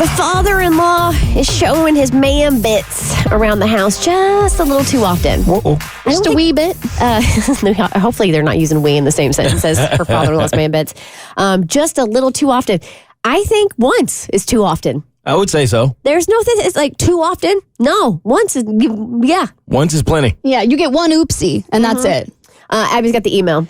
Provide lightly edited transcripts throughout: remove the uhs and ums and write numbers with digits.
The father-in-law is showing his man bits around the house just a little too often. Whoa. Just a wee bit. Hopefully they're not using "we" in the same sentence as her father-in-law's man bits. Just a little too often. I think once is too often. I would say so. There's no thing. It's like too often. No, once is, yeah. Once is plenty. Yeah, you get one oopsie, and that's it. Abby's got the email.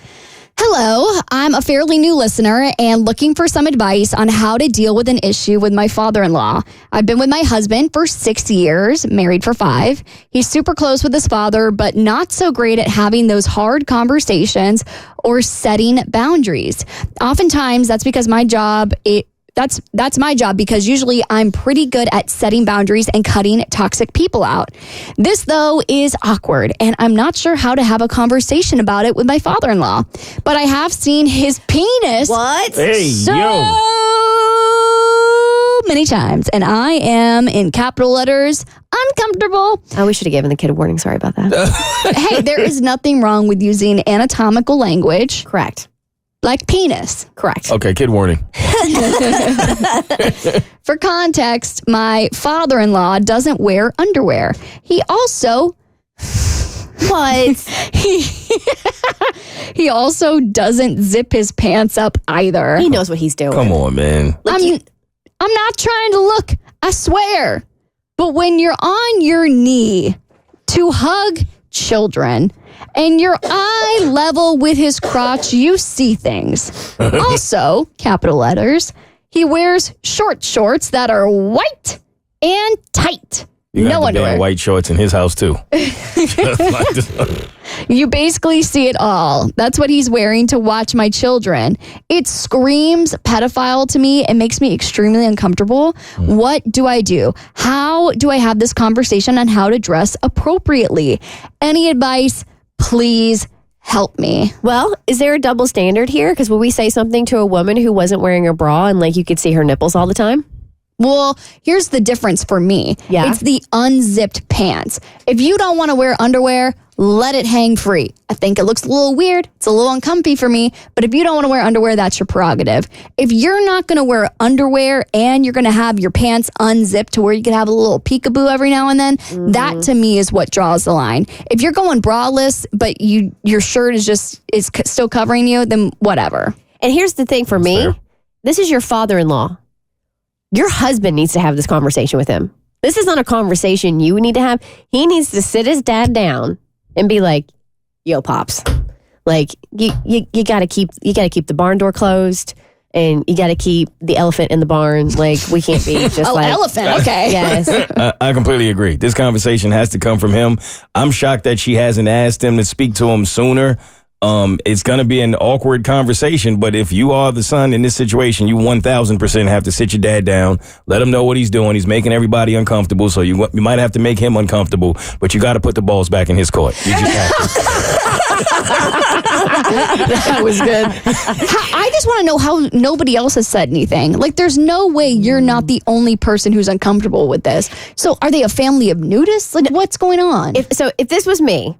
Hello, I'm a fairly new listener and looking for some advice on how to deal with an issue with my father-in-law. I've been with my husband for 6 years, married for 5. He's super close with his father, but not so great at having those hard conversations or setting boundaries. Oftentimes, that's because my job, that's my job because usually I'm pretty good at setting boundaries and cutting toxic people out. This, though, is awkward, and I'm not sure how to have a conversation about it with my father-in-law. But I have seen his penis many times, and I am, in capital letters, uncomfortable. Oh, we should have given the kid a warning. Sorry about that. Hey, there is nothing wrong with using anatomical language. Correct. Like penis. Correct. Okay, kid warning. For context, my father-in-law doesn't wear underwear. He also... What? He also doesn't zip his pants up either. He knows what he's doing. Come on, man. I'm not trying to look, I swear. But when you're on your knee to hug children and you're eye level with his crotch, you see things. Also, capital letters, he wears short shorts that are white and tight. You got No the underwear. damn white shorts in his house, too. You basically see it all. That's what he's wearing to watch my children. It screams pedophile to me and makes me extremely uncomfortable. What do I do? How do I have this conversation on how to dress appropriately? Any advice? Please help me. Well, is there a double standard here? Because will we say something to a woman who wasn't wearing a bra and like you could see her nipples all the time? Well, here's the difference for me. Yeah. It's the unzipped pants. If you don't want to wear underwear, let it hang free. I think it looks a little weird. It's a little uncomfy for me. But if you don't want to wear underwear, that's your prerogative. If you're not going to wear underwear and you're going to have your pants unzipped to where you can have a little peekaboo every now and then, that to me is what draws the line. If you're going braless, but your shirt is still covering you, then whatever. And here's the thing for me. Fair. This is your father-in-law. Your husband needs to have this conversation with him. This is not a conversation you need to have. He needs to sit his dad down and be like, "Yo, pops, like you got to keep the barn door closed, and you got to keep the elephant in the barn. Like we can't be just elephant. Okay. Yes. I completely agree. This conversation has to come from him. I'm shocked that she hasn't asked him to speak to him sooner. It's going to be an awkward conversation, but if you are the son in this situation, you 1,000% have to sit your dad down, let him know what he's doing. He's making everybody uncomfortable, so you might have to make him uncomfortable, but you got to put the balls back in his court. You just have to. That was good. I just want to know how nobody else has said anything. Like, there's no way you're not the only person who's uncomfortable with this. So are they a family of nudists? Like, what's going on? If this was me,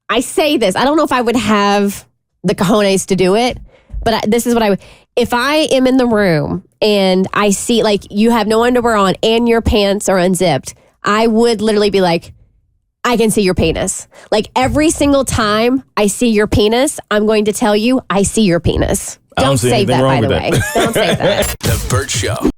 I say this. I don't know if I would have the cojones to do it, but this is what I would. If I am in the room and I see like you have no underwear on and your pants are unzipped, I would literally be like, I can see your penis. Like every single time I see your penis, I'm going to tell you I see your penis. I don't see say anything that, wrong by the with way. that. Don't say that. The Bert Show.